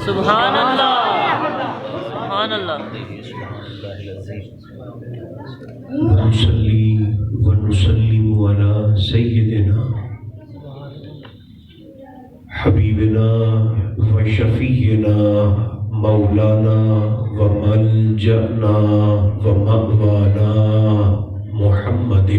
سبحان اللہ، سبحان اللہ۔ نصلی ونسلم علی سیدنا حبیبنا و شفیعنا مولانا و ملجأنا و مأوانا محمد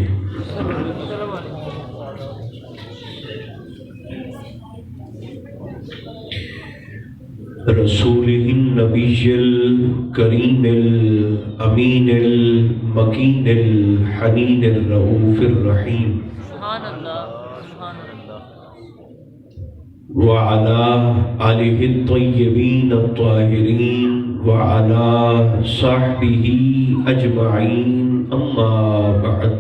رسوله النبي الكريم الأمين المكين الحنين الرؤوف الرحيم سبحان اللہ، سبحان اللہ۔ وعلى آله الطيبين الطاهرين وعلى صحبه أجمعين أما بعد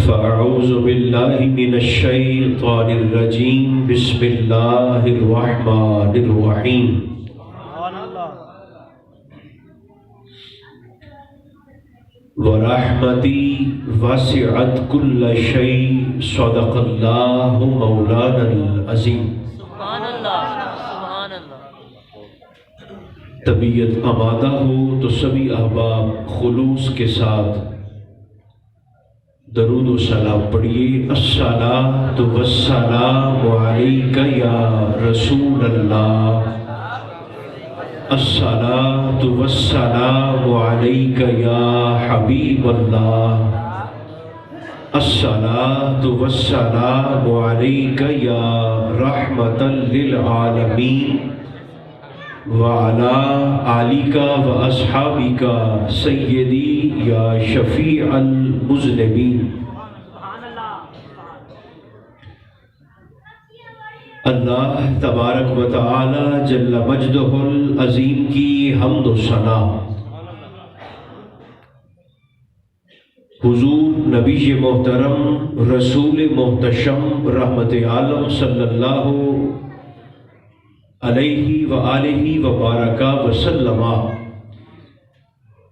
فأعوذ بالله من الشيطان الرجيم بسم الله الرحمن الرحيم ورحمتي وسعت كل شيء صدق الله مولانا العظيم۔ سبحان اللہ، سبحان اللہ۔ طبیعت آمادہ ہو تو سبھی احباب خلوص کے ساتھ درود و سلام پڑھیے۔ الصلاۃ والسلام علیک یا رسول اللہ، الصلاۃ والسلام علیک یا حبیب اللہ، الصلاۃ والسلام علیک یا رحمۃ للعالمین وعلی آلک و اصحابک سیدی یا شفیع المذنبین۔ اللہ تبارک و تعالی جل مجدہ العظیم کی حمد و ثنا حضور نبی محترم رسول محتشم رحمت عالم صلی اللہ علیہ وآلہ وبارک وسلم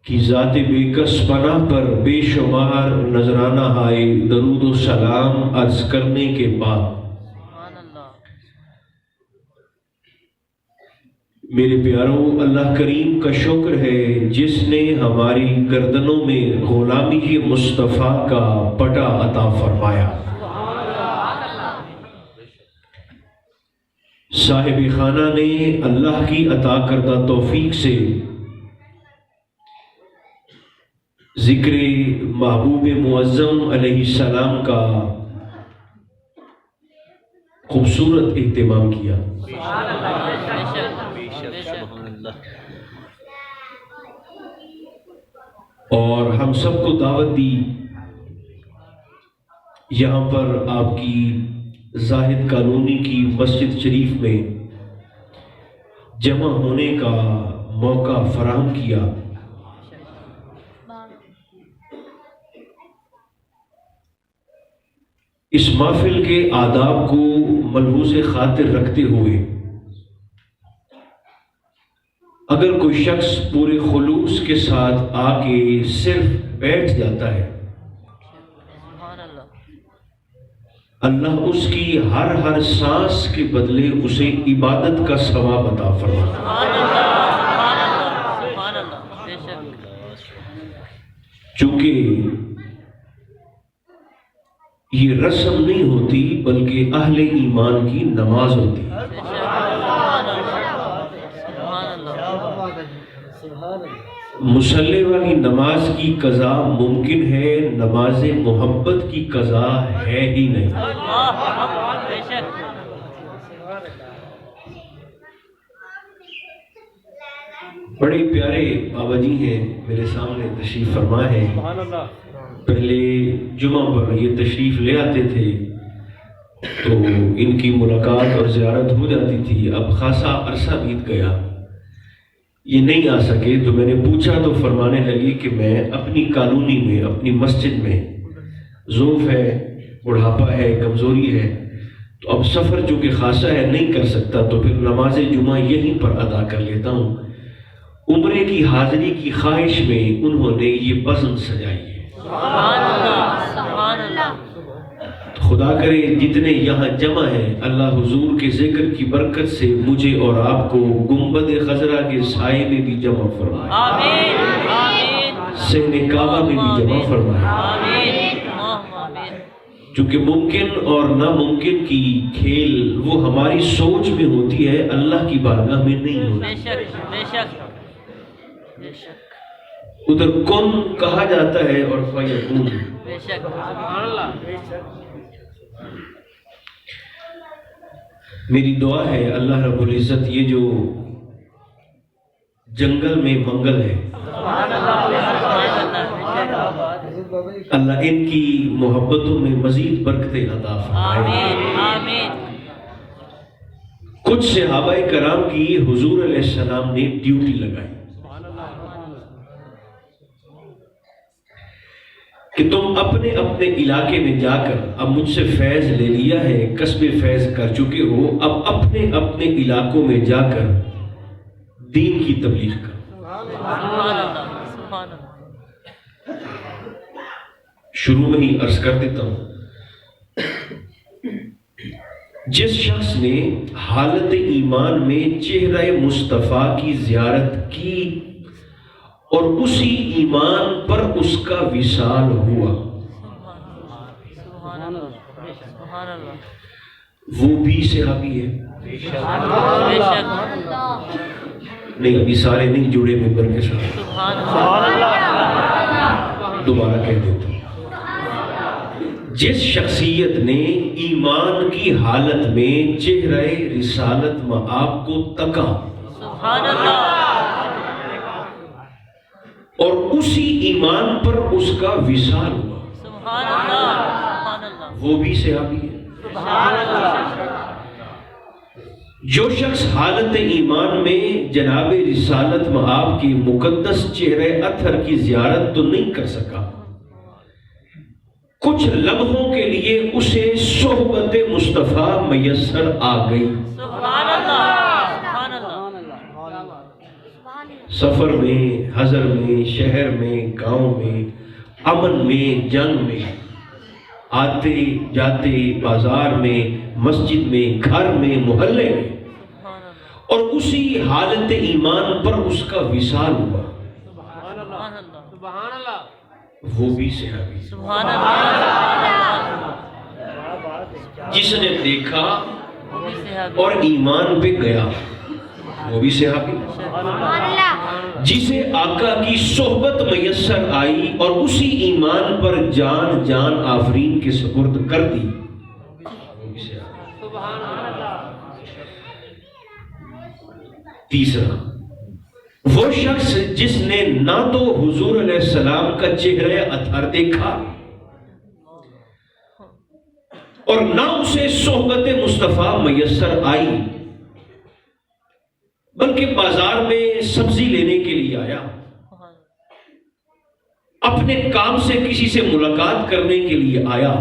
کی ذات بے کس پناہ پر بے شمار نذرانہ ہائے درود و سلام عرض کرنے کے بعد میرے پیاروں، اللہ کریم کا شکر ہے جس نے ہماری گردنوں میں غلامی مصطفیٰ کا پٹا عطا فرمایا۔ صاحب خانہ نے اللہ کی عطا کردہ توفیق سے ذکر محبوب معظم علیہ السلام کا خوبصورت اہتمام کیا۔ اور ہم سب کو دعوت دی یہاں پر آپ کی زاہد کالونی کی مسجد شریف میں جمع ہونے کا موقع فراہم کیا۔ اس محفل کے آداب کو ملحوظ خاطر رکھتے ہوئے اگر کوئی شخص پورے خلوص کے ساتھ آ کے صرف بیٹھ جاتا ہے، اللہ اس کی ہر سانس کے بدلے اسے عبادت کا ثواب عطا فرماتا ہے۔ چونکہ یہ رسم نہیں ہوتی بلکہ اہل ایمان کی نماز ہوتی ہے۔ مصلی والی نماز کی قضا ممکن ہے، نماز محبت کی قضا ہے ہی نہیں۔ بڑے پیارے بابا جی ہیں میرے سامنے تشریف فرما ہے۔ پہلے جمعہ پر یہ تشریف لے آتے تھے تو ان کی ملاقات اور زیارت ہو جاتی تھی۔ اب خاصا عرصہ بیت گیا، یہ نہیں آ سکے تو میں نے پوچھا تو فرمانے لگی کہ میں اپنی کالونی میں اپنی مسجد میں ضعف ہے، بڑھاپا ہے، کمزوری ہے، تو اب سفر چونکہ خاصا ہے نہیں کر سکتا تو پھر نماز جمعہ یہیں پر ادا کر لیتا ہوں۔ عمرے کی حاضری کی خواہش میں انہوں نے یہ بزم سجائی ہے۔ سبحان اللہ، سبحان اللہ۔ خدا کرے جتنے یہاں جمع ہیں اللہ حضور کے ذکر کی برکت سے مجھے اور آپ کو گنبد خضرا کے سائے میں بھی جمع فرمائے، آمین آمین، صحن کعبہ میں بھی جمع فرمائے۔ آمین آمین۔ چونکہ ممکن اور ناممکن کی کھیل وہ ہماری سوچ میں ہوتی ہے، اللہ کی بارگاہ میں نہیں ہوتی۔ بے شک بے شک بے شک ادھر کن کہا جاتا ہے اور فیکون۔ بے شک، سبحان اللہ۔ میری دعا ہے اللہ رب العزت یہ جو جنگل میں منگل ہے سبحان اللہ، سبحان اللہ، اللہ ان کی محبتوں میں مزید برکتیں عطا فرمائے۔ آمین آمین۔ کچھ صحابہ کرام کی حضور علیہ السلام نے ڈیوٹی لگائی کہ تم اپنے اپنے علاقے میں جا کر، اب مجھ سے فیض لے لیا ہے، کسب فیض کر چکے ہو، اب اپنے اپنے علاقوں میں جا کر دین کی تبلیغ کرو۔ سبحان اللہ، سبحان اللہ۔ شروع میں ہی عرض کر دیتا ہوں، جس شخص نے حالت ایمان میں چہرہ مصطفیٰ کی زیارت کی اور اسی ایمان پر اس کا وصال ہوا، سبحان اللہ، سبحان اللہ۔ وہ بھی صحابی ہے۔ بے شک، نہیں ابھی سارے نہیں جڑے ممبر کے ساتھ، سبحان اللہ۔ دوبارہ کہہ دیتا ہوں، جس شخصیت نے ایمان کی حالت میں چہرہ رسالت مآب کو تکا سبحان اللہ، اور اسی ایمان پر اس کا وصال ہوا، سبحان اللہ، سبحان اللہ۔ وہ بھی صحابی ہے۔ سبحان اللہ۔ جو شخص حالت ایمان میں جناب رسالت مآب کے مقدس چہرے اطہر کی زیارت تو نہیں کر سکا، کچھ لمحوں کے لیے اسے صحبت مصطفیٰ میسر آ گئی، سبحان اللہ، سبحان اللہ۔ سفر میں، حضر میں، شہر میں، گاؤں میں، امن میں، جنگ میں، آتے جاتے، بازار میں، مسجد میں، گھر میں، محلے میں، اور اسی حالت ایمان پر اس کا وصال ہوا، سبحان اللہ، سبحان اللہ، وہ بھی صحابی۔ سبحان اللہ۔ جس نے دیکھا وہ بھی صحابی۔ اور ایمان پہ گیا، وہ بھی صحابی۔ جسے آقا کی صحبت میسر آئی اور اسی ایمان پر جان جان آفرین کے سپرد کر دی، وہ بھی صحابی۔ تیسرا، وہ شخص جس نے نہ تو حضور علیہ السلام کا چہرہ اطہر دیکھا اور نہ اسے صحبت مصطفیٰ میسر آئی، بلکہ بازار میں سبزی لینے کے لیے آیا، اپنے کام سے کسی سے ملاقات کرنے کے لیے آیا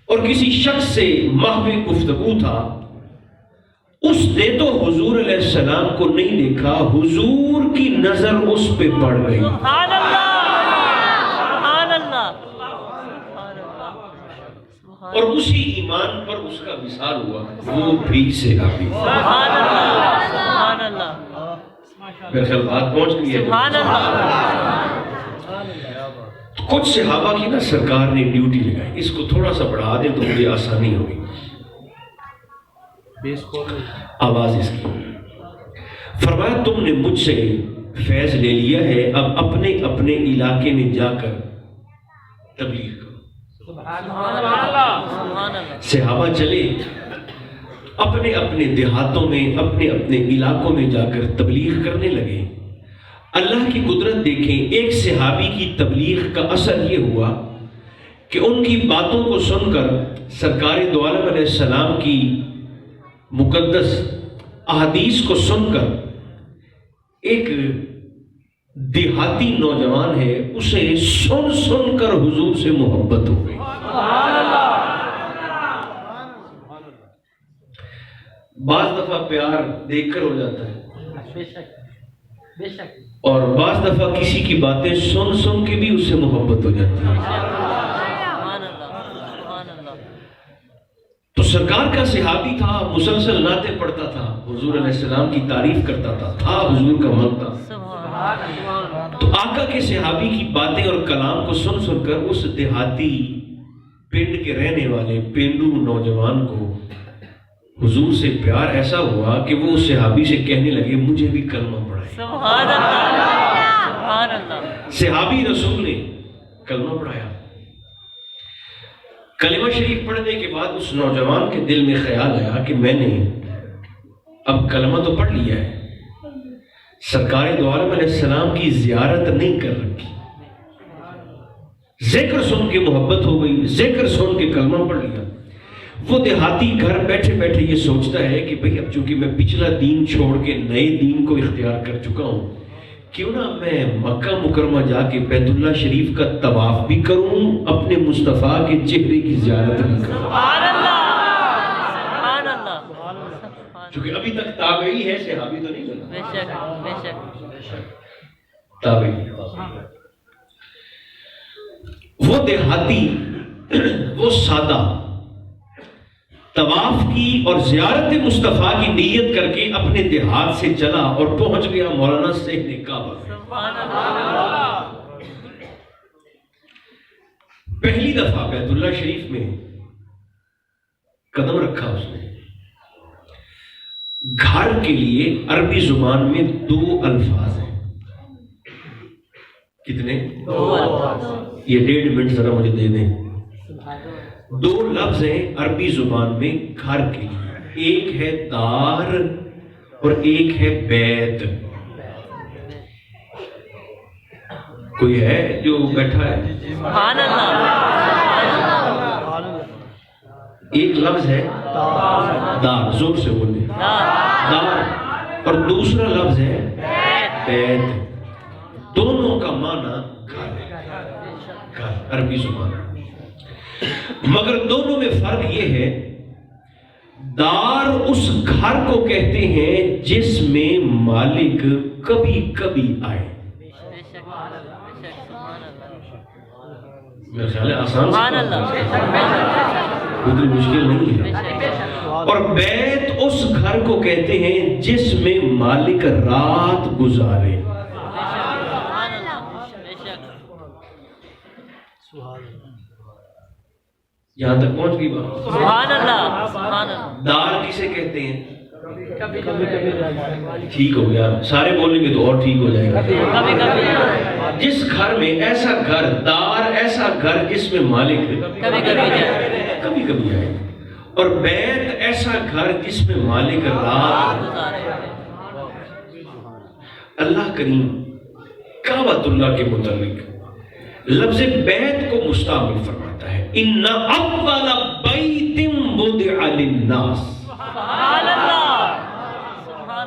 اور کسی شخص سے محو گفتگو تھا، اس نے تو حضور علیہ السلام کو نہیں دیکھا، حضور کی نظر اس پہ پڑ گئی، سبحان اللہ، سبحان اللہ، سبحان اللہ، اور اسی ایمان پر اس کا وصال ہوا، وہ بھی صحابی۔ سبحان اللہ، سبحان اللہ، میرے خیال بات پہنچ گئی ہے۔ سبحان اللہ۔ کچھ صحابہ کی نا سرکار نے ڈیوٹی لگائی، اس کو تھوڑا سا بڑھا دیں تو مجھے آسانی ہوگی، آواز اس کی۔ فرمایا تم نے مجھ سے فیض لے لیا ہے، اب اپنے اپنے علاقے میں جا کر تبلیغ کرو۔ سبحان اللہ، سبحان اللہ۔ صحابہ چلے اپنے اپنے دیہاتوں میں، اپنے اپنے علاقوں میں جا کر تبلیغ کرنے لگے۔ اللہ کی قدرت دیکھیں، ایک صحابی کی تبلیغ کا اثر یہ ہوا کہ ان کی باتوں کو سن کر سرکار دو عالم علیہ السلام کی مقدس احادیث کو سن کر ایک دیہاتی نوجوان ہے، اسے سن سن کر حضور سے محبت ہو گئی۔ بعض دفعہ پیار دیکھ کر ہو جاتا ہے، اور بعض دفعہ کسی کی باتیں سن سن کے بھی اس سے محبت ہو جاتی ہے. تو سرکار کا صحابی تھا، مسلسل نعتیں پڑھتا تھا، حضور علیہ السلام کی تعریف کرتا تھا حضور کا مانتا. تو آقا کے صحابی کی باتیں اور کلام کو سن سن کر اس دیہاتی پنڈ کے رہنے والے پینڈو نوجوان کو حضور سے پیار ایسا ہوا کہ وہ اس صحابی سے کہنے لگے مجھے بھی کلمہ پڑھائے. سبحان اللہ، سبحان اللہ. صحابی رسول نے کلمہ پڑھایا. کلمہ شریف پڑھنے کے بعد اس نوجوان کے دل میں خیال آیا کہ میں نے اب کلمہ تو پڑھ لیا ہے، سرکار دو عالم علیہ السلام کی زیارت نہیں کر رکھی. ذکر سن کے محبت ہو گئی، ذکر سن کے کلمہ پڑھ لیا. وہ دیہاتی گھر بیٹھے بیٹھے یہ سوچتا ہے کہ بھئی اب چونکہ میں پچھلا دین چھوڑ کے نئے دین کو اختیار کر چکا ہوں، کیوں نہ میں مکہ مکرمہ جا کے بیت اللہ شریف کا طواف بھی کروں، اپنے مصطفیٰ کے چہرے کی زیارت بھی کروں. سبحان اللہ، سبحان اللہ. چونکہ ابھی تک تابعی ہے، صحابی تو نہیں بنا. بے شک، بے شک. تابعی. وہ دیہاتی، وہ سادہ طواف کی اور زیارت مصطفیٰ کی نیت کر کے اپنے دیہات سے چلا اور پہنچ گیا مولانا صحن کعبہ. سبحان اللہ. پہلی دفعہ بیت اللہ شریف میں قدم رکھا اس نے. گھر کے لیے عربی زبان میں 2 الفاظ ہیں. کتنے؟ 2 الفاظ. یہ 1.5 منٹ ذرا مجھے دے دیں. 2 لفظ ہیں عربی زبان میں گھر کے لیے، ایک ہے دار اور ایک ہے بیت. کوئی ہے جو بیٹھا ہے؟ سبحان اللہ. ایک لفظ ہے دار، زور سے بولے دار، اور دوسرا لفظ ہے بیت. دونوں کا معنی گھر ہے، گھر عربی زبان. مگر دونوں میں فرق یہ ہے، دار اس گھر کو کہتے ہیں جس میں مالک کبھی کبھی آئے. میرا خیال ہے آسان سے کوئی مشکل نہیں ہے. اور بیت اس گھر کو کہتے ہیں جس میں مالک رات گزارے. یہاں تک پہنچ گئی بات. سبحان اللہ، سبحان اللہ. دار کسے کہتے ہیں؟ ٹھیک ہو گیا، سارے بولیں گے تو اور ٹھیک ہو جائے گا. کبھی کبھی جس گھر میں ایسا گھر، دار ایسا گھر جس میں مالک کبھی کبھی جائے، کبھی کبھی آئے. اور بیت ایسا گھر جس میں مالک رات. اللہ کریم کعبۃ اللہ کے متعلق لفظ بیت کو مستعمل فرماتا ہے. ان اول بیت وضع للناس. سبحان اللہ.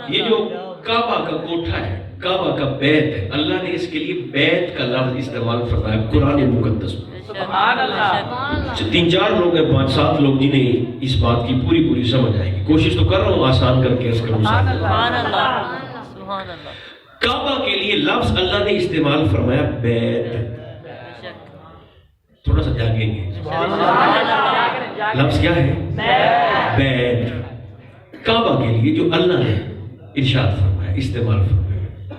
یہ جو کعبہ کا کوٹھا ہے، کعبہ کا بیت ہے، اللہ نے اس کے لیے بیت کا لفظ استعمال فرمایا قرآن مقدس میں. سبحان اللہ. 3-4 لوگ ہیں، 5-7 لوگ جنہیں اس بات کی پوری سمجھ آئے گی. کوشش تو کر رہا ہوں آسان کر کے اس کا. سبحان اللہ، سبحان اللہ. کعبہ کے لیے لفظ اللہ نے استعمال فرمایا بیت. تھوڑا سا جاگیں گے. لفظ کیا ہے؟ بیت. کعبہ کے لیے جو اللہ نے ارشاد فرمایا، استعمال فرمایا.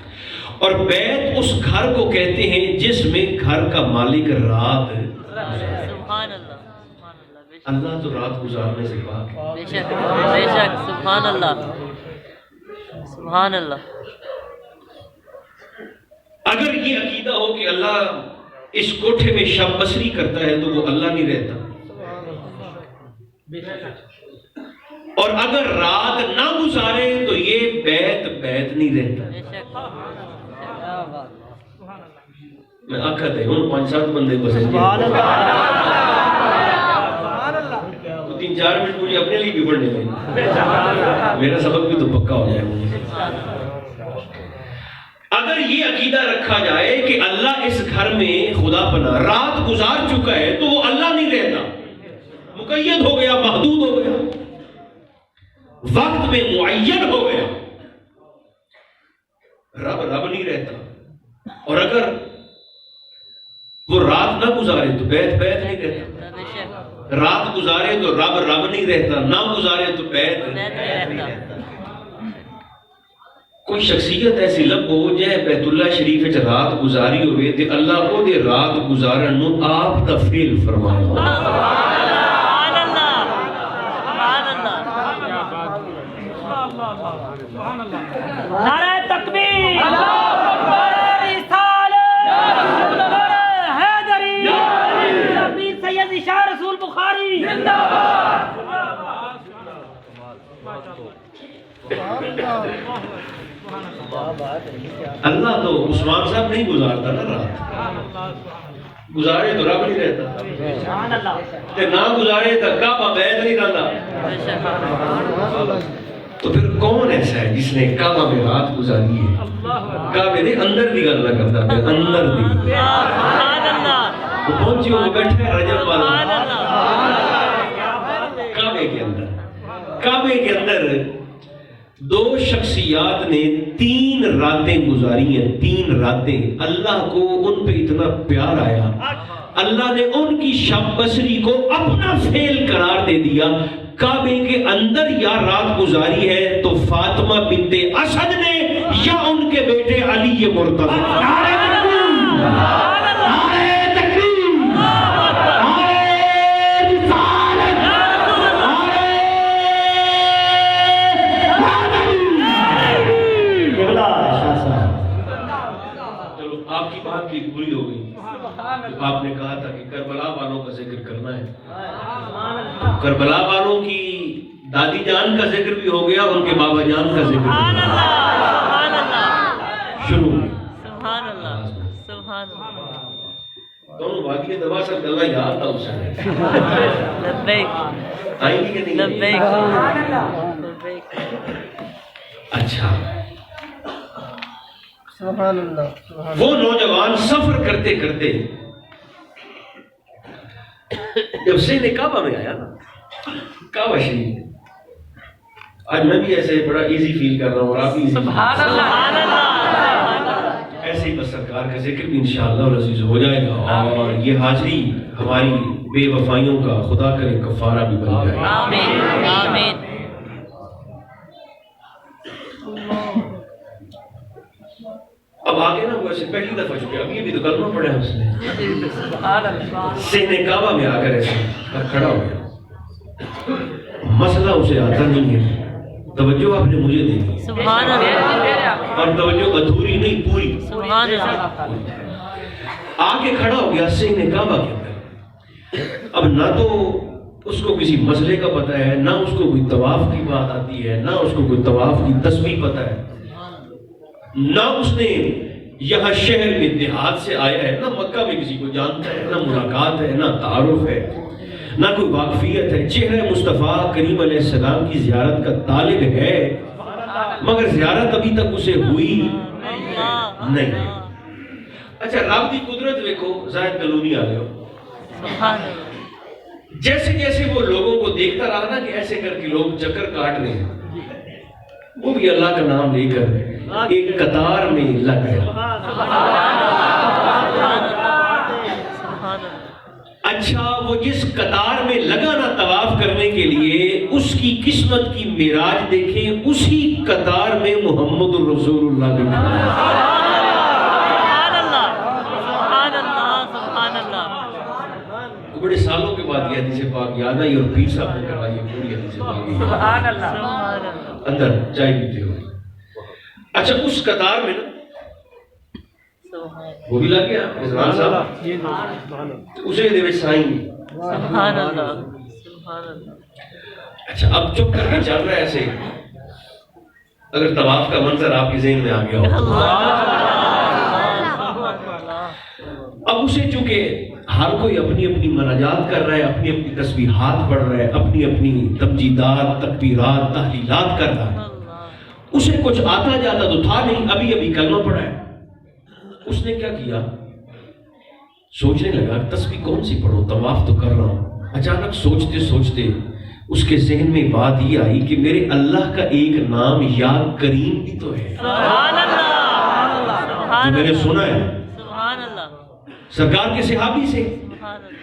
اور بیت اس گھر کو کہتے ہیں جس میں گھر کا مالک رات. سبحان اللہ. اللہ تو رات گزارنے سے پاک ہے. بے شک، بے شک. سبحان اللہ، سبحان اللہ. اگر یہ عقیدہ ہو کہ اللہ اس کوٹھے میں شب بسری کرتا ہے تو وہ اللہ نہیں رہتا. اور اگر رات نہ گزارے تو یہ بیت نہیں رہتا. میں آخر دے ہوں 5-7 بندے بسے 3-4 منٹ مجھے اپنے لیے بھی پڑھنے دیں. میرا سبق بھی تو پکا ہو جائے مجھے. اگر یہ عقیدہ رکھا جائے کہ اللہ اس گھر میں خدا پناہ رات گزار چکا ہے تو وہ اللہ نہیں رہتا، مقید ہو گیا، محدود ہو گیا، وقت میں معین ہو گیا. رب رب نہیں رہتا، اور اگر وہ رات نہ گزارے تو بیت بیت نہیں رہتا، رات گزارے تو رب رب نہیں رہتا، نہ گزارے تو بیت نہیں رہتا۔ کوئی شخصیت ایسی لب ہو جائے بیت اللہ شریف وچ رات گزاری ہوئے تے اللہ کو دے رات گزارن نو آپ دا فعل فرمائے۔ سبحان اللہ، سبحان اللہ، نعرہ تکبیر، نعرہ رسالت، نعرہ حیدری، پیر سید شاہ رسول بخاری زندہ باد۔ اللہ تو عثمان صاحب نہیں گزارتا نا رات، گزارے تو رب نہیں رہتا، تے نہ گزارے تو کعبہ بیت نہیں رہتا۔ تو پھر کون ایسا ہے جس نے کعبہ میں رات گزاری ہے؟ کعبے دے اندر دی گل نہ کرتا، پھر اندر دی سبحان اللہ، وہ پہنچی وہ بیٹھا ہے رجب والا کعبے کے اندر۔ کعبے کے اندر دو شخصیات نے 3 راتیں گزاری ہیں، 3 راتیں۔ اللہ کو ان پہ اتنا پیار آیا، اللہ نے ان کی شب بصری کو اپنا فعل قرار دے دیا۔ کعبے کے اندر یا رات گزاری ہے تو فاطمہ بنت اسد نے یا ان کے بیٹے علی مرتضی۔ آپ کی بات بھی پوری ہو گئی۔ آپ نے کہا تھا کہ کربلا والوں کا ذکر کرنا ہے، کربلا والوں کی دادی جان کا ذکر بھی ہو گیا، ان کے بابا جان کا ذکر سبحان اللہ، سبحان اللہ، شروع سبحان اللہ، سبحان اللہ۔ دونوں باقی دبا سب گلا یاد تھا اس نے لبیک آئیں گی کہ نہیں؟ لبیک لبیک۔ اچھا، وہ نوجوان سفر کرتے کرتے جب سین کعبہ میں آیا نا، کعبہ شریف، آج میں بھی ایسے بڑا ایزی فیل کر رہا ہوں اور آپ بھی سبحان اللہ، ایسے ہی بس سرکار کا ذکر بھی انشاءاللہ العزیز ہو جائے گا، اور یہ حاضری ہماری بے وفائیوں کا خدا کرے کفارہ بھی بن جائے گا۔ آمین آمین۔ اب آگے نا وہ ایسے پہلی دفعہ چکے، اب یہ بھی تو کلمہ پڑھا ہے اس نے، سین کعبہ میں آ کر ایسے کھڑا ہو گیا، مسئلہ اسے آتا نہیں ہے، توجہ آپ نے مجھے دی سبحان اللہ، اور توجہ ادھوری نہیں پوری، سبحان اللہ۔ آگے کھڑا ہو گیا سین کعبہ کے اندر۔ اب نہ تو اس کو کسی مسئلے کا پتہ ہے، نہ اس کو کوئی طواف کی بات آتی ہے، نہ اس کو کوئی طواف کی تسبیح پتہ ہے، نہ اس نے یہاں شہر میں دیہات سے آیا ہے، نہ مکہ میں کسی کو جانتا ہے، نہ ملاقات ہے، نہ تعارف ہے، نہ کوئی واقفیت ہے، چہرہ مصطفیٰ کریم علیہ السلام کی زیارت کا طالب ہے، مگر زیارت ابھی تک اسے ہوئی نہیں۔ اچھا، رب دی قدرت دیکھو، زاہد کلونی آ گئے ہو، جیسے جیسے وہ لوگوں کو دیکھتا رہا نا کہ ایسے کر کے لوگ چکر کاٹ رہے ہیں، وہ بھی اللہ کا نام لے کر ایک قطار میں لگ گیا۔ اچھا، وہ جس قطار میں لگا نا طواف کرنے کے لیے، اس کی قسمت کی معراج دیکھیں، اسی قطار میں محمد الرسول اللہ دیکھیں۔ بڑے سالوں کے بعد یہ حدیث پاک یاد آئی اور پیر صاحب نے کہا یہ پوری حدیث پاک اندر چائے پیتے ہوئے۔ اچھا، اس قطار میں نا وہ بھی لگ گیا رضوان صاحب، اسے دے وچ سائیں گے۔ سبحان اللہ، سبحان اللہ۔ اچھا، اب چپ کر کے چل رہا ہے ایسے، اگر طواف کا منظر آپ کے ذہن میں آ گیا ہو، اب اسے چونکہ ہر کوئی اپنی اپنی مناجات کر رہا ہے، اپنی اپنی تسبیحات پڑھ رہا ہے، اپنی اپنی تمجیدات، تکبیرات، تحلیلات کر رہا ہے، اسے کچھ آتا جاتا تو تھا نہیں، ابھی ابھی کلمہ پڑھا ہے۔ اس نے کیا کیا، سوچنے لگا تسبیح کون سی پڑھوں، طواف تو کر رہا ہوں۔ اچانک سوچتے سوچتے اس کے ذہن میں بات یہ آئی کہ میرے اللہ کا ایک نام یا کریم بھی تو ہے۔ سبحان اللہ، جو میں نے سنا ہے سبحان اللہ سرکار کے صحابی سے. سبحان اللہ.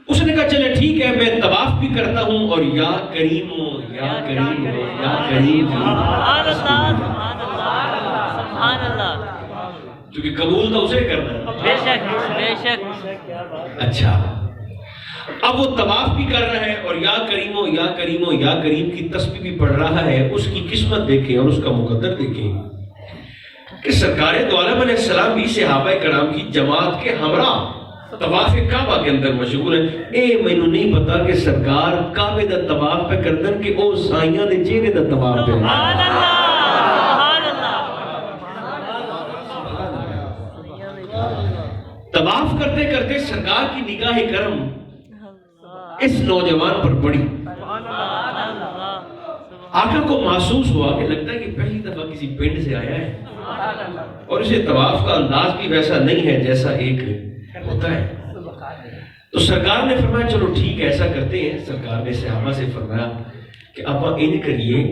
اس نے کہا چلے ٹھیک ہے میں طواف بھی کرتا ہوں اور یا کریم ہو یا کریم ہو یا کریم ہو. سبحان اللہ سبحان اللہ سبحان اللہ. کیونکہ قبول تو اسے کرنا ہے. بے شک بے شک. اچھا اب وہ طواف بھی کر رہا ہے اور یا کریم ہو یا کریم ہو یا کریم کی تسبیح بھی پڑھ رہا ہے. اس کی قسمت دیکھیں اور اس کا مقدر دیکھیں کہ سرکار دو عالم علیہ السلام بھی صحابہ کرام کی جماعت کے ہمراہ طواف کعبہ کے اندر مشغول ہے. اے مینوں نہیں پتا کہ سرکار کعبے دا طواف پہ کردن کہ او سائیاں دے چہرے دا طواف پہ. سبحان اللہ طواف کرتے کرتے سرکار کی نگاہ کرم اس نوجوان پر پڑی. آقا کو محسوس ہوا کہ لگتا ہے کہ پہلی دفعہ کسی پنڈ سے آیا ہے اور اسے طواف کا انداز بھی ویسا نہیں ہے جیسا ایک ہوتا ہے. تو سرکار نے فرمایا چلو ٹھیک ایسا کرتے ہیں. سرکار نے صحابہ سے فرمایا کہ اب ان کریے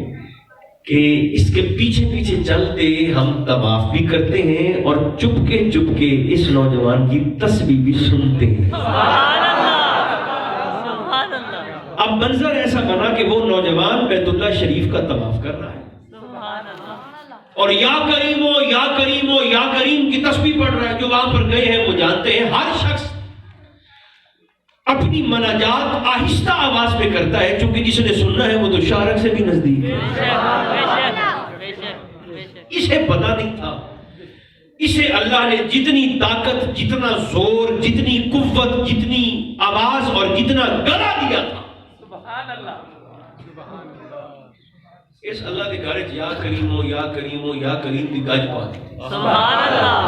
کہ اس کے پیچھے پیچھے چلتے ہم طواف بھی کرتے ہیں اور چپ کے اس نوجوان کی تسبیح بھی سنتے ہیں. سبحان اللہ سبحان اللہ. اب منظر ایسا بنا کہ وہ نوجوان بیت اللہ شریف کا طواف کر رہا ہے سبحان اللہ. اور یا کریم ہو یا کریم ہو یا کریم کی تسبیح پڑھ رہا ہے. جو وہاں پر گئے ہیں وہ جانتے ہیں ہر شخص اپنی مناجات آہستہ آواز میں کرتا ہے چونکہ جس نے سننا ہے وہ تو شارک سے بھی نزدیک ہے. اسے پتا نہیں تھا. اسے اللہ نے جتنی طاقت جتنا زور جتنی قوت جتنی آواز اور جتنا گلا دیا تھا سبحان اللہ. اس اللہ کے گھر یا کریم ہو یا کریم ہو یا کریم کی گج پاتی. سبحان اللہ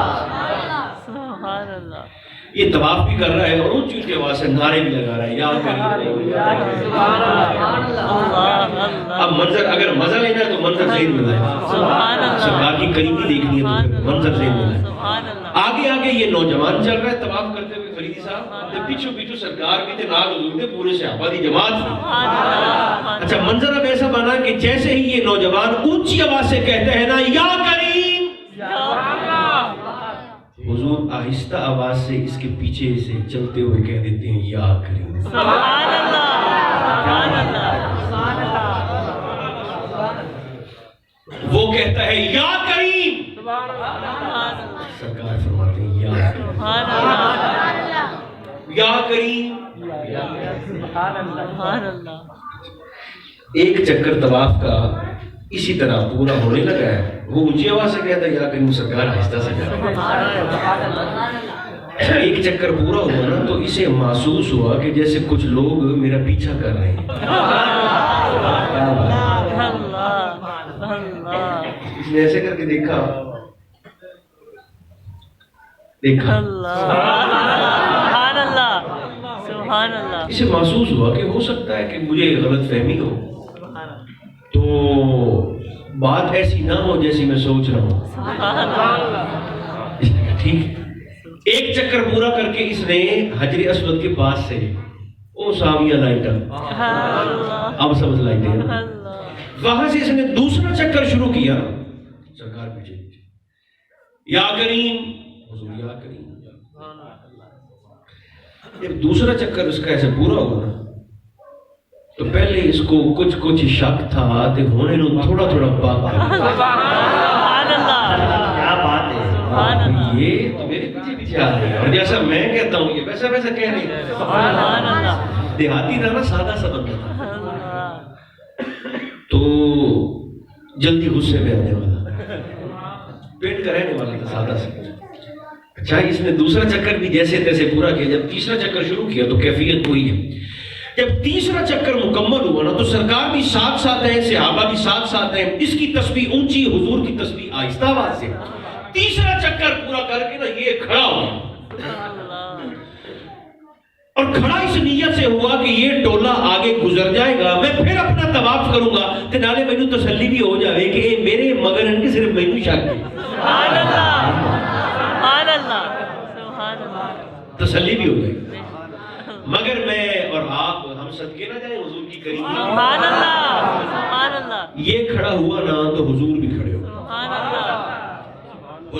سبحان اللہ. یہ طواف بھی کر رہا ہے اور اونچی اونچی آواز سے نعرے بھی لگا رہا ہے یا کریم. اب منظر اگر مزہ لینا ہے تو منظر ذہن میں لائے. سرکار کی قریبی دیکھنی ہے تو منظر ذہن میں لائے. آگے یہ نوجوان چل رہا ہے طواف کرتے ہوئے فریدی صاحب پیچھو سرکار بھی تھے نال حضور تھے پورے صحابہ دی جماعت تھی. اچھا منظر اب ایسا بنا کہ جیسے ہی یہ نوجوان اونچی آواز سے کہتے ہیں نا یا کریم حضور آہستہ آواز سے اس کے پیچھے سے چلتے ہوئے کہہ دیتے ہیں یا کریم. سبحان اللہ سبحان اللہ. وہ کہتا ہے یا کریم. سرکار فرماتے ہیں یا کریم یا کریم. ایک چکر طواف کا اسی طرح پورا ہونے لگا ہے. وہ اونچی آواز سے کہتا ہے یا کریم. سرکار آہستہ سے کہتا ہے. ایک چکر پورا ہوا نا تو اسے محسوس ہوا کہ جیسے کچھ لوگ میرا پیچھا کر رہے ہیں. اس نے ایسے کر کے دیکھا اسے محسوس ہوا کہ ہو سکتا ہے کہ مجھے غلط فہمی ہو تو بات ایسی نہ ہو جیسی میں سوچ رہا ہوں. ٹھیک ایک چکر پورا کر کے اس نے حجر اسود کے پاس سے او ساویہ لائٹر اب سبز لائٹیں وہاں سے اس نے دوسرا چکر شروع کیا. سرکار پیچھے یا کریم حضور یا کریم. جب دوسرا چکر اس کا ایسے پورا ہوا نا تو پہلے اس کو کچھ شک تھا تے ہونے نو تھوڑا پاک کر. کیا بات ہے یہ تو میرے پیچھے آ رہے ہیں اور جیسا میں کہتا ہوں یہ ویسا کہہ رہی ہے. دیہاتی تھا نا سادہ سا بندہ تھا تو جلدی غصے میں آنے والا پیٹ کا رہنے والا تھا سادہ سا. اچھا اس نے دوسرا چکر بھی جیسے تیسے پورا کیا. جب تیسرا چکر شروع کیا تو کیفیت وہی ہے. جب تیسرا چکر مکمل ہوا نا تو سرکار بھی ساتھ ہیں صحابہ بھی ساتھ ہیں. اس کی تسبیح اونچی حضور کی تسبیح آہستہ آواز سے. تیسرا چکر پورا کر کے نا یہ کھڑا ہوا اور کھڑا اس نیت سے ہوا کہ یہ ٹولہ آگے گزر جائے گا میں پھر اپنا طواف کروں گا تے نالے مینوں تسلی بھی ہو جائے کہ اے میرے مگر ان کے صرف مینوں شک ہے. سبحان اللہ سبحان اللہ. تسلی بھی ہو گئی. مگر میں اور آپ ہم صدقے نہ جائیں حضور کی قریب. سبحان اللہ سبحان اللہ. یہ کھڑا ہوا نا تو حضور بھی کھڑے ہو. سبحان اللہ.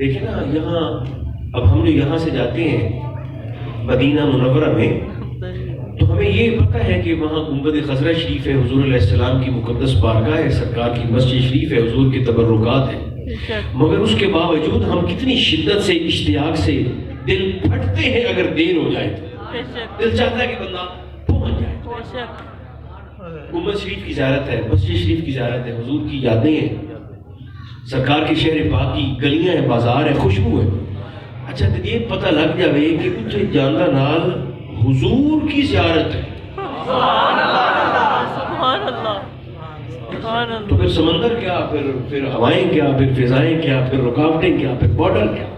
دیکھیں نا یہاں اب ہم جو یہاں سے جاتے ہیں مدینہ منورہ میں تو ہمیں یہ پتہ ہے کہ وہاں گنبد خضرہ شریف ہے، حضور علیہ السلام کی مقدس بارگاہ ہے، سرکار کی مسجد شریف ہے، حضور کے تبرکات ہیں، مگر اس کے باوجود ہم کتنی شدت سے اشتیاق سے دل پھٹتے ہیں اگر دیر ہو جائے تو دل چاہتا ہے کہ بندہ پہنچ جائے۔ گنبد شریف کی زیارت ہے، مسجد شریف کی زیارت ہے، حضور کی یادیں ہیں، سرکار کے شہر پاک کی گلیاں ہیں، بازار ہے، خوشبو ہے۔ اچھا تو یہ پتہ لگ جاوے کہ اتنے جاندہ نال حضور کی زیارت ہے، سبحان اللہ، تو پھر سمندر کیا، پھر ہوائیں کیا، پھر فضائیں کیا، پھر رکاوٹیں کیا، پھر بارڈر کیا۔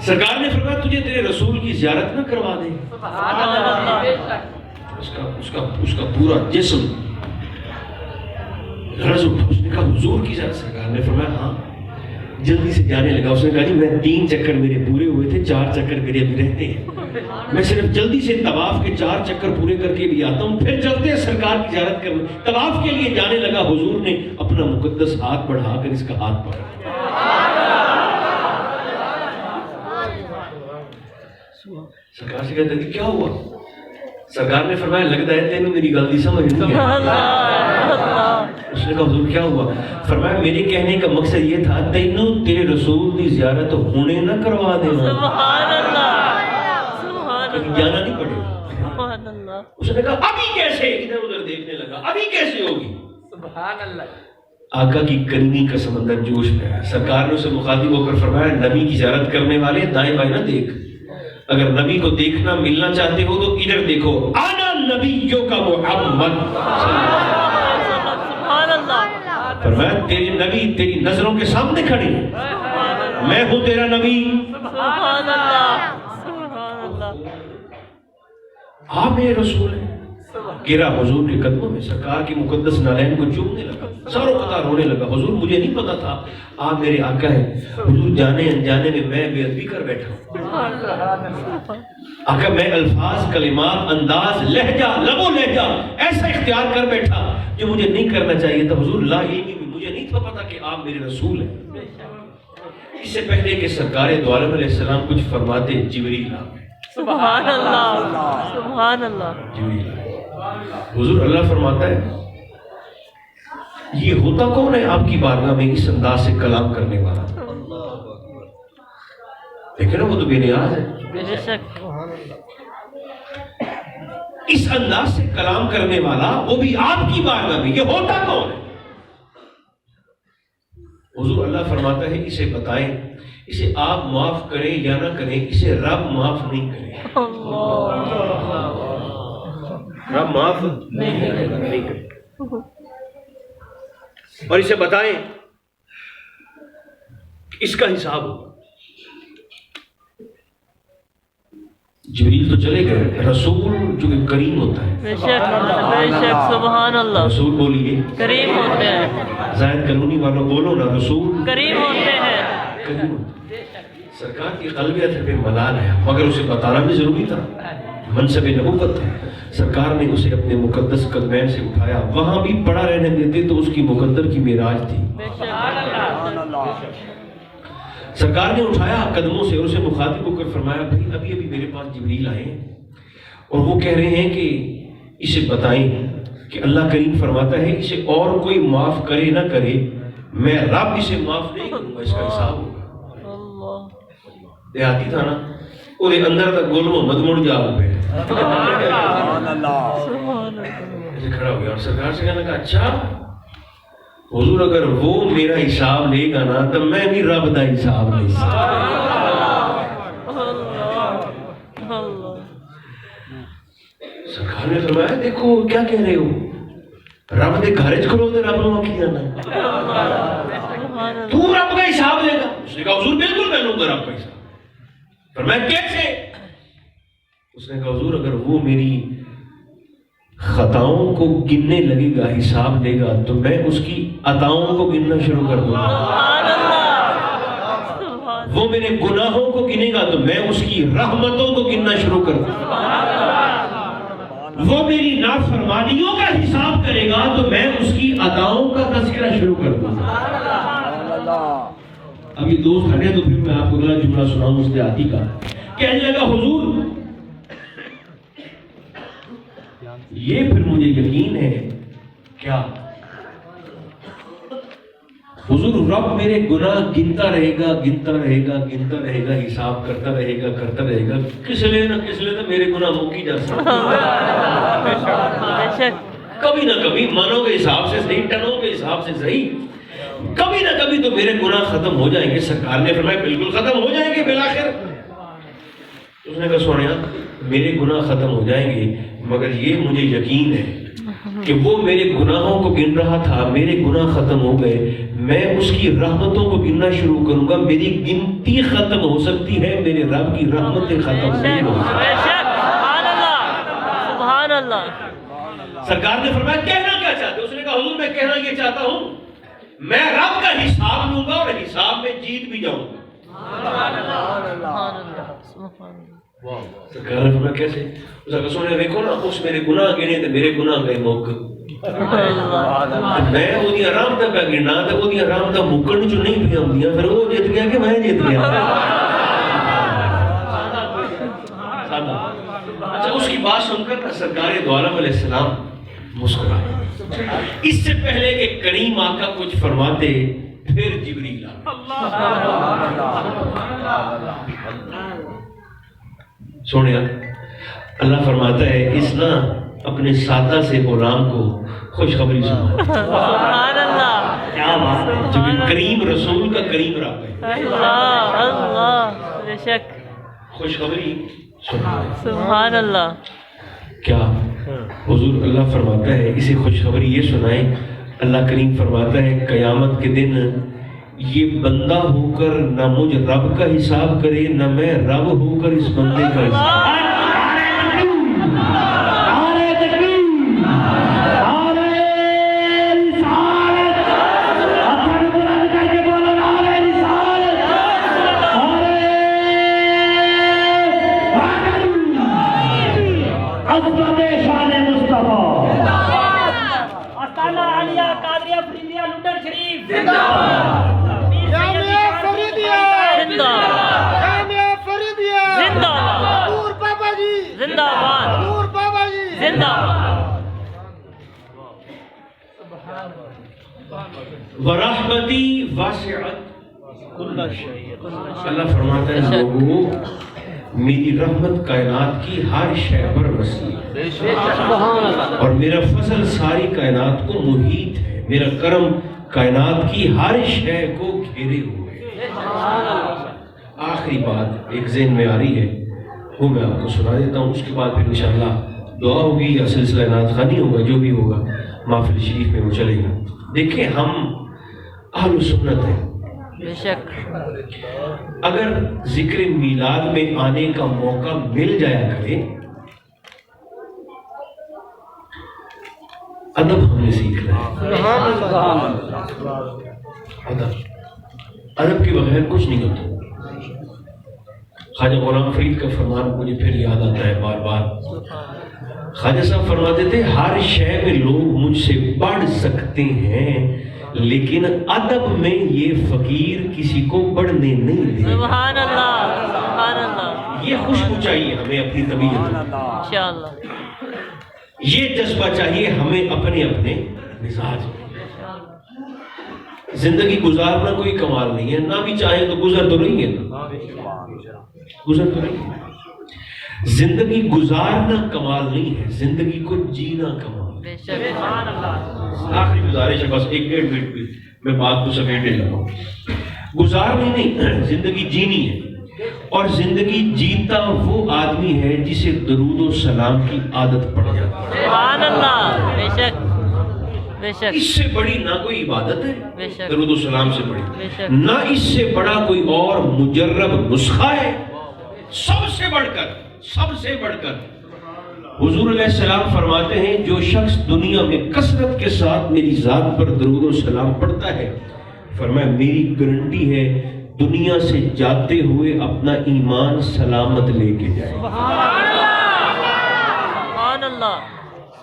سرکار نے فرمایا تجھے تیرے رسول کی زیارت نہ کروا دیں، اس کا پورا جسم لرز اٹھا۔ اس نے کہا حضور کی زیارت؟ سرکار نے فرمایا ہاں۔ جلدی سے جانے لگا، اس نے کہا جی میں 3 چکر میرے پورے ہوئے تھے، 4 چکر میرے ابھی رہتے ہیں، میں صرف جلدی سے طواف کے 4 چکر پورے کر کے بھی آتا ہوں، پھر چلتے ہیں سرکار کی زیارت کرنے۔ طواف کے لیے جانے لگا، حضور نے اپنا مقدس ہاتھ بڑھا کر اس کا ہاتھ پکڑا۔ سرکار سے کہتے ہیں کیا ہوا؟ سرکار نے فرمایا لگتا ہے تینوں میری غلطی سمجھ نہیں ہے۔ اس نے کہا حضور کیا ہوا؟ فرمایا میرے کہنے کا مقصد یہ تھا تینوں تیرے رسول کی زیارت ہونے نہ کروا دینا، جانا نہیں پڑے گا۔ اس نے کہا ابھی کیسے؟ ادھر ادھر دیکھنے لگا، ابھی کیسے ہوگی؟ سبحان اللہ۔ آقا کی کریمی کا سمندر جوش میں ہے۔ سرکار نے اسے مخاطب ہو کر فرمایا نبی کی زیارت کرنے والے دائیں بائیں نہ دیکھ، اگر نبی کو دیکھنا ملنا چاہتے ہو تو ادھر دیکھو، آنا نبیوں کا محمد۔ فرمایا تیرے نبی تیری نظروں کے سامنے کھڑے ہیں، میں ہوں تیرا نبی۔ آپ میرے رسول ہیں۔ گرا حضور کے قدموں میں، سرکار کی مقدس نالین کو چومنے لگا، ساروں قطار ہونے لگا۔ حضور مجھے نہیں پتا تھا آپ میرے آقا ہیں، حضور جانے انجانے میں میں بے ادبی کر بیٹھا ہوں۔ آقا میں الفاظ، کلمات، انداز، لہجہ، لب و لہجہ ایسا اختیار کر بیٹھا جو مجھے نہیں کرنا چاہیے تھا۔ حضور لا علمی میں مجھے نہیں تھا پتا کہ آپ میرے رسول ہیں۔ اس سے پہلے کہ سرکار دو عالم علیہ السلام کچھ فرماتے جبریل آ گئے۔ سبحان اللہ، سبحان اللہ۔ جبریل حضور اللہ فرماتا ہے یہ ہوتا کون ہے آپ کی بارگاہ میں اس انداز سے کلام کرنے والا؟ دیکھیں نا وہ تو بے نیاز ہے، اس انداز سے کلام کرنے والا وہ بھی آپ کی بارگاہ میں، یہ ہوتا کون ہے؟ حضور اللہ فرماتا ہے اسے بتائیں، اسے آپ معاف کریں یا نہ کریں، اسے رب معاف نہیں کرے، رب معاف نہیں کرے، اور اسے بتائیں اس کا حساب ہوگا۔ جبریل تو چلے گئے، رسول جو کہ کریم ہوتا ہے، بے شک سبحان اللہ، رسول بولیے کریم ہوتے ہیں، زائد کالونی والوں بولو نا، رسول کریم ہوتے ہیں۔ کریم ہوتے ہیں۔ سرکار کی قلبیت پہ ملال ہے، مگر اسے بتانا بھی ضروری تھا، منصب نبوت ہے۔ سرکار نے اسے اپنے مقدس قدمین سے اٹھایا، وہاں بھی پڑا رہنے دیتے تو اس کی مقدر کی معراج تھی۔ سرکار نے اٹھایا قدموں سے اور اسے مخاطب ہو کر فرمایا بھائی ابھی ابھی میرے پاس جبریل آئے ہیں اور وہ کہہ رہے ہیں کہ اسے بتائیں کہ اللہ کریم فرماتا ہے اسے اور کوئی معاف کرے نہ کرے میں رب اسے معاف نہیں کروں گا، اس کا حساب ہوگا۔ دیہاتی تھا نا، وہ اندر تک گول محمد مڑ جا پہ ایسے کھڑا ہو گیا اور سرکار سے کہنے لگا اچھا حضور اگر وہ میرا حساب لے گا نا تو میں بھی رب دا حساب لے سکتا۔ سرکار نے فرمایا دیکھو کیا کہہ رہے ہو، رب دے گھر چ کھلو تے رب نو آکھی جانا تو رب کا حساب لے گا؟ اس نے کہا حضور بالکل میں لوں گا رب کا حساب۔ فرمایا کیسے؟ اس نے کہا حضور اگر وہ میری خطاؤں کو گننے لگے گا، حساب لے گا، تو میں اس کی عطاؤں کو گننا شروع کر دوں گا۔ وہ میرے گناہوں کو گنے گا تو میں اس کی رحمتوں کو گننا شروع کر دوں گا۔ وہ میری نافرمانیوں کا حساب کرے گا تو میں اس کی عطاؤں کا تذکرہ شروع کر دوں گا۔ اب یہ دوست ہٹے تو پھر میں آپ کو اگلا جملہ سناؤں اس دیہاتی کا. کہنے لگا حضور یہ پھر مجھے یقین ہے. کیا؟ حضور رب میرے گناہ گنتا رہے گا حساب کرتا رہے گا کس لیے نہ میرے گناہ مکی جا سکتے. کبھی نہ کبھی منو کے حساب سے صحیح, ٹنوں کے حساب سے صحیح, کبھی نہ کبھی تو میرے گناہ ختم ہو جائیں گے. سرکار نے فرمایا بالکل ختم ہو جائیں گے بالآخر. اس نے کہا سونے میرے گناہ ختم ہو جائیں گے مگر یہ مجھے یقین ہے کہ وہ میرے گناہوں کو گن رہا تھا, میرے گناہ ختم ہو گئے, میں اس کی رحمتوں کو گننا شروع کروں گا. میری گنتی ختم ہو سکتی ہے, میرے رب کی رحمتیں ختم نہیں ہو سکتی. سبحان اللہ. سرکار نے فرمایا کہنا کیا چاہتے ہو؟ اس نے کہا حضور میں کہنا یہ چاہتا ہوں میں رب کا حساب لوں گا اور حساب میں جیت بھی جاؤں گا. سرکار نے فرمایا کیسے؟ اس نے سونے دیکھو نا اس میرے گناہ گنے تو میرے گناہ گئے موقع میں وہ دی آرام تک پہ گرنا تو وہ دی آرام تک مکن جو نہیں پہ ہم دیا پھر وہ جیت گیا کہ میں جیت گیا. اچھا اس کی بات سن کر سرکار دو عالم علیہ السلام مسکرائے. اس سے پہلے کہ کریم آقا کچھ فرماتے پھر جبریل آئے. سونے اللہ فرماتا ہے اس نا اپنے سادہ سے غلام کو خوشخبری سنا. سبحان اللہ. کیا بات ہے, جو کہ کریم رسول کا کریم رب ہے. اللہ بے شک خوشخبری سنا. سبحان اللہ. کیا حضور اللہ فرماتا ہے اسے خوشخبری یہ سنائیں. اللہ کریم فرماتا ہے قیامت کے دن یہ بندہ ہو کر نہ مجھ رب کا حساب کرے نہ میں رب ہو کر اس بندے کا حساب. ورحمتی واسعت کل شیء. اللہ فرماتا ہے لوگوں میری رحمت کائنات کی ہر شے پر وسیع ہے اور میرا فضل ساری کائنات کو محیط ہے. میرا کرم کائنات کی ہر شے کو گھیرے ہوئے. آخری بات ایک ذہن میں آ رہی ہے وہ میں آپ کو سنا دیتا ہوں. اس کے بعد پھر انشاءاللہ دعا ہوگی یا سلسلہ نعت خوانی ہوگا جو بھی ہوگا محفل شریف میں وہ چلے گا. دیکھیں ہم اہل سنت ہیں. بے شک اگر ذکر میلاد میں آنے کا موقع مل جایا کرے ادب ہم نے سیکھنا ہے. ادب کے بغیر کچھ نہیں ہوتا. خواجہ غلام فرید کا فرمان مجھے پھر یاد آتا ہے بار بار. خواجہ صاحب فرماتے تھے ہر شے میں لوگ مجھ سے پڑھ سکتے ہیں لیکن ادب میں یہ فقیر کسی کو پڑھنے نہیں دے. سبحان اللہ. سبحان اللہ. یہ خوشبو چاہیے ہمیں اپنی طبیعت, انشاءاللہ یہ جذبہ چاہیے ہمیں اپنے اپنے مزاج میں. زندگی گزارنا کوئی کمال نہیں ہے, نہ بھی چاہیں تو گزر تو رہی ہے, گزر تو رہی ہے. زندگی گزارنا کمال نہیں ہے, زندگی کو جینا کمال. آخری گزارش ہے بس 1-1.5 منٹ میں بات کو سمیٹنے لگا ہوں. گزارنی نہیں زندگی جینی ہے اور زندگی جیتا وہ آدمی ہے جسے درود و سلام کی عادت پڑ جاتی ہے. سبحان اللہ. بے شک بے شک. اس سے بڑی نہ کوئی عبادت ہے بے شک. درود و سلام سے بڑی بے شک. نہ اس سے بڑا کوئی اور مجرب نسخہ ہے. سب سے بڑھ کر حضور علیہ السلام فرماتے ہیں جو شخص دنیا میں کثرت کے ساتھ میری ذات پر درود و سلام پڑھتا ہے فرمایا میری گارنٹی ہے دنیا سے جاتے ہوئے اپنا ایمان سلامت لے کے جائے. سبحان اللہ.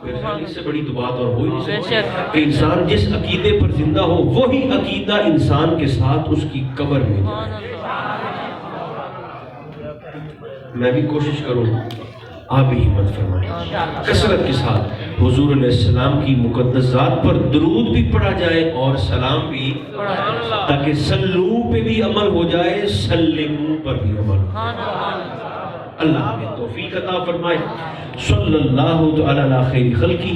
میرے خیال اس سے بڑی تو بات اور ہو ہی نہیں بے سکتی شک۔ کہ انسان جس عقیدے پر زندہ ہو وہی عقیدہ انسان کے ساتھ اس کی قبر میں سبحان جائے۔ اللہ۔ میں بھی کوشش کروں، آپ بھی ہمت فرمائیں کثرت کے ساتھ حضور علیہ السلام کی مقدس ذات پر درود بھی پڑھا جائے اور سلام بھی، تاکہ سلو پہ بھی عمل ہو جائے، سلمو پر بھی عمل ہو جائے۔ اللہ ہمیں توفیق عطا فرمائے۔ صلی اللہ تعالی علی خیر خلقہ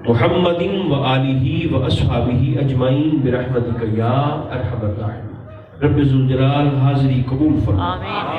محمد و آلہ و اصحابہ اجمعین برحمتک یا ارحم الراحمین۔ رب ذوالجلال حاضری قبول فرما۔ آمین۔